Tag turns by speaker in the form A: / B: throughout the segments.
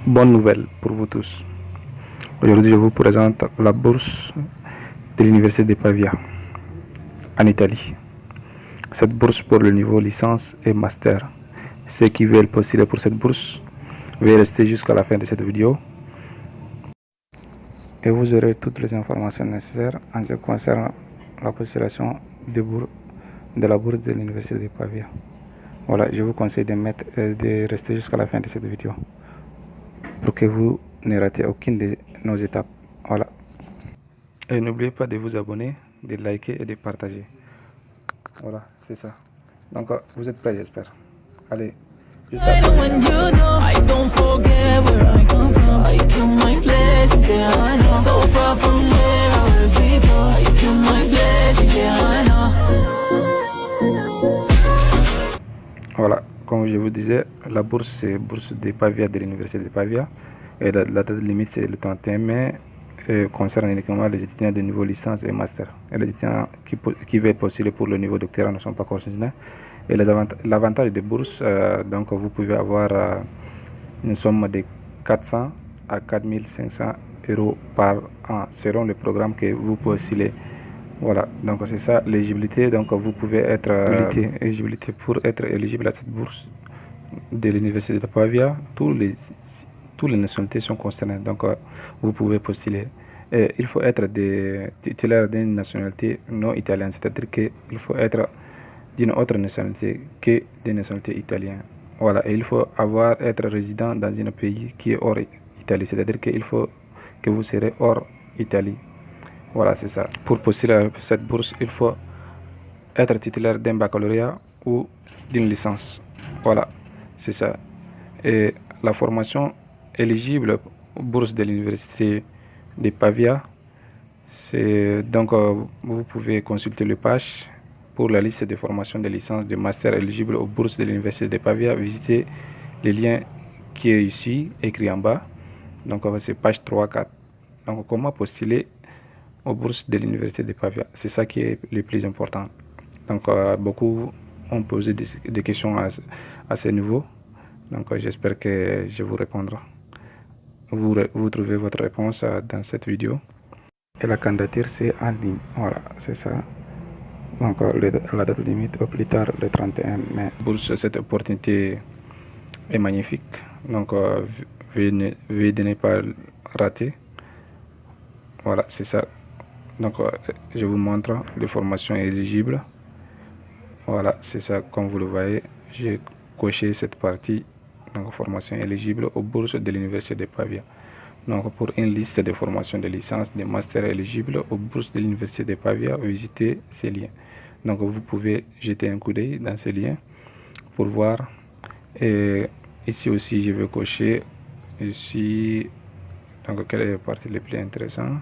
A: Bonne nouvelle pour vous tous. Aujourd'hui, je vous présente la bourse de l'Université de Pavia en Italie. Cette bourse pour le niveau licence et master. Ceux qui veulent postuler pour cette bourse, veuillez rester jusqu'à la fin de cette vidéo et vous aurez toutes les informations nécessaires en ce qui concerne la postulation de la bourse de l'Université de Pavia. Voilà, je vous conseille de rester jusqu'à la fin de cette vidéo pour que vous ne ratez aucune de nos étapes. Voilà. Et n'oubliez pas de vous abonner, de liker et de partager. Voilà, c'est ça. Donc, vous êtes prêts, j'espère. Allez, juste après. Voilà, comme je vous disais, la bourse, c'est bourse de Pavia de l'Université de Pavia. Et la date limite, c'est le 31 mai. Et concerne uniquement les étudiants de niveau licence et master. Et les étudiants qui veulent postuler pour le niveau doctorat ne sont pas concernés. Et l'avantage des bourses, donc vous pouvez avoir une somme de 400 à 4500 euros par an selon le programme que vous postulez. Voilà, donc c'est ça l'éligibilité. Donc vous pouvez être éligibilité pour être éligible à cette bourse de l'Université de Pavia. Toutes les nationalités sont concernées, donc vous pouvez postuler. Et il faut être titulaire d'une nationalité non italienne, c'est-à-dire qu'il faut être d'une autre nationalité que des nationalités italiennes. Voilà, et il faut être résident dans un pays qui est hors Italie, c'est-à-dire qu'il faut que vous serez hors Italie. Voilà, c'est ça. Pour postuler à cette bourse, il faut être titulaire d'un baccalauréat ou d'une licence. Voilà, c'est ça. Et la formation éligible aux bourses de l'Université de Pavia, c'est donc vous pouvez consulter le page pour la liste de formations de licence de master éligibles aux bourses de l'Université de Pavia. Visitez le lien qui est ici, écrit en bas. Donc c'est page 3-4. Donc comment postuler aux bourses de l'Université de Pavia, c'est ça qui est le plus important. Donc beaucoup ont posé des questions à ce niveau. Donc j'espère que je vous répondrai. Vous trouvez votre réponse dans cette vidéo. Et la candidature c'est en ligne. Voilà, c'est ça. Donc la date limite au plus tard le 31 mai. Bourse, cette opportunité est magnifique. Donc veuillez de ne pas rater. Voilà, c'est ça. Donc je vous montre les formations éligibles. Voilà, c'est ça, comme vous le voyez, j'ai coché cette partie, donc formation éligible aux bourses de l'Université de Pavia. Donc pour une liste de formations de licence, de master éligibles aux bourses de l'Université de Pavia, visitez ces liens. Donc vous pouvez jeter un coup d'œil dans ces liens pour voir. Et ici aussi, je vais cocher ici, donc quelle est la partie la plus intéressante.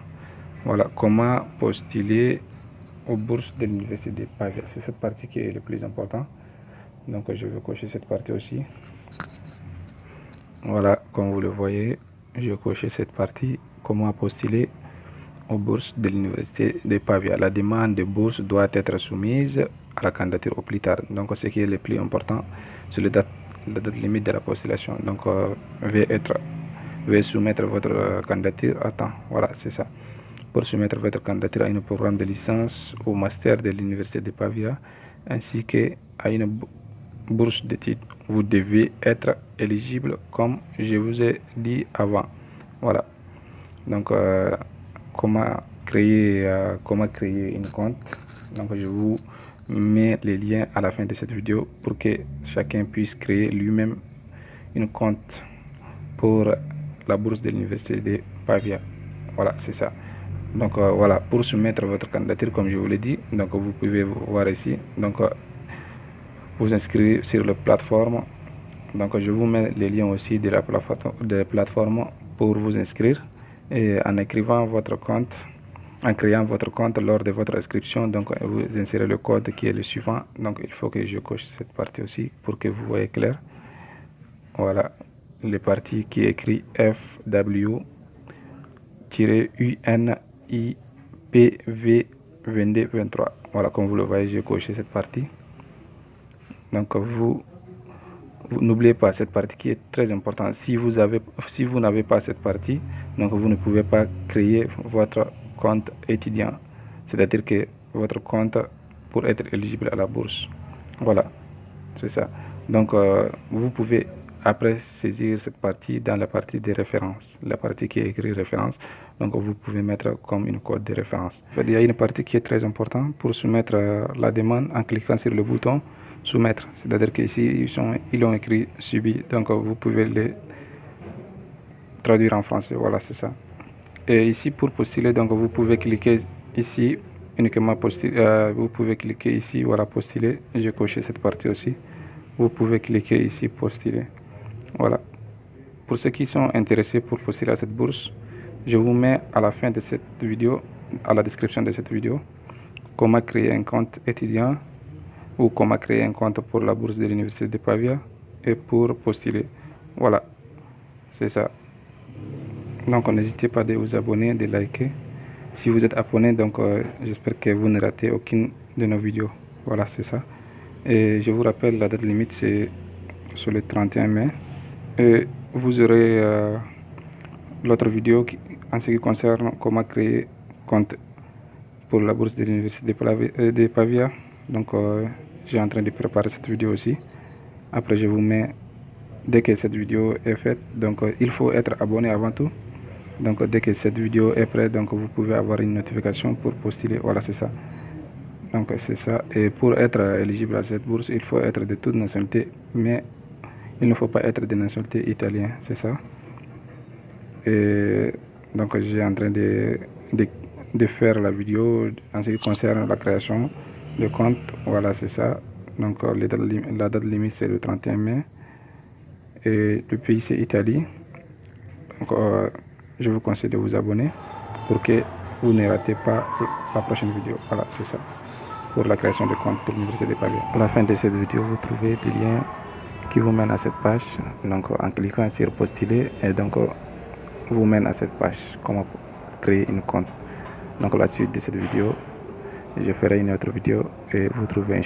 A: Voilà, comment postuler aux bourses de l'Université de Pavia. C'est cette partie qui est le plus important. Donc je vais cocher cette partie aussi. Voilà, comme vous le voyez, je coché cette partie. Comment postuler aux bourses de l'Université de Pavia. La demande de bourse doit être soumise à la candidature au plus tard. Donc ce qui est le plus important, c'est la date limite de la postulation. Donc veuillez soumettre votre candidature à temps. Voilà, c'est ça. Pour soumettre votre candidature à un programme de licence ou master de l'Université de Pavia, ainsi qu'à une bourse d'études, vous devez être éligible comme je vous ai dit avant. Voilà. Donc, comment créer une compte. Donc, je vous mets les liens à la fin de cette vidéo pour que chacun puisse créer lui-même une compte pour la bourse de l'Université de Pavia. Voilà, c'est ça. Donc voilà, pour soumettre votre candidature comme je vous l'ai dit, donc vous pouvez voir ici, donc vous inscrire sur la plateforme. Donc je vous mets les liens aussi de la plateforme pour vous inscrire, et en écrivant votre compte, en créant votre compte lors de votre inscription, donc vous insérez le code qui est le suivant. Donc il faut que je coche cette partie aussi pour que vous voyez clair. Voilà, les parties qui est écrit FW-UN IPV2223. Voilà, comme vous le voyez, j'ai coché cette partie. Donc vous n'oubliez pas cette partie qui est très importante. Si vous n'avez pas cette partie, donc vous ne pouvez pas créer votre compte étudiant. C'est-à-dire que votre compte pour être éligible à la bourse. Voilà, c'est ça. Donc, vous pouvez après saisir cette partie dans la partie des références, la partie qui est écrite référence. Donc, vous pouvez mettre comme une code de référence. En fait, il y a une partie qui est très importante pour soumettre la demande en cliquant sur le bouton soumettre. C'est-à-dire qu'ici, ils ont écrit subi. Donc, vous pouvez les traduire en français. Voilà, c'est ça. Et ici, pour postuler, donc vous pouvez cliquer ici uniquement postuler. Vous pouvez cliquer ici, voilà, postuler. J'ai coché cette partie aussi. Vous pouvez cliquer ici, postuler. Voilà. Pour ceux qui sont intéressés pour postuler à cette bourse, je vous mets à la fin de cette vidéo, à la description de cette vidéo, comment créer un compte étudiant ou comment créer un compte pour la bourse de l'Université de Pavia et pour postuler. Voilà, c'est ça. Donc n'hésitez pas de vous abonner, de liker. Si vous êtes abonné, donc j'espère que vous ne ratez aucune de nos vidéos. Voilà, c'est ça. Et je vous rappelle, la date limite c'est sur le 31 mai. Et vous aurez l'autre vidéo en ce qui concerne comment créer compte pour la bourse de l'Université de Pavia. Donc j'ai en train de préparer cette vidéo aussi. Après je vous mets, dès que cette vidéo est faite, donc il faut être abonné avant tout. Donc dès que cette vidéo est prête, donc vous pouvez avoir une notification pour postuler. Voilà, c'est ça. Donc c'est ça. Et pour être éligible à cette bourse, il faut être de toute nationalité, mais il ne faut pas être de nationalité italienne, c'est ça. Et donc j'ai en train de faire la vidéo en ce qui concerne la création de compte. Voilà, c'est ça. Donc la date limite c'est le 31 mai. Et le pays c'est Italie. Donc je vous conseille de vous abonner pour que vous ne ratez pas la prochaine vidéo. Voilà, c'est ça. Pour la création de compte pour l'Université de Pavia. À la fin de cette vidéo, vous trouvez le lien qui vous mène à cette page. Donc en cliquant sur postuler, et donc vous mène à cette page, comment créer une compte. Donc la suite de cette vidéo, je ferai une autre vidéo et vous trouvez un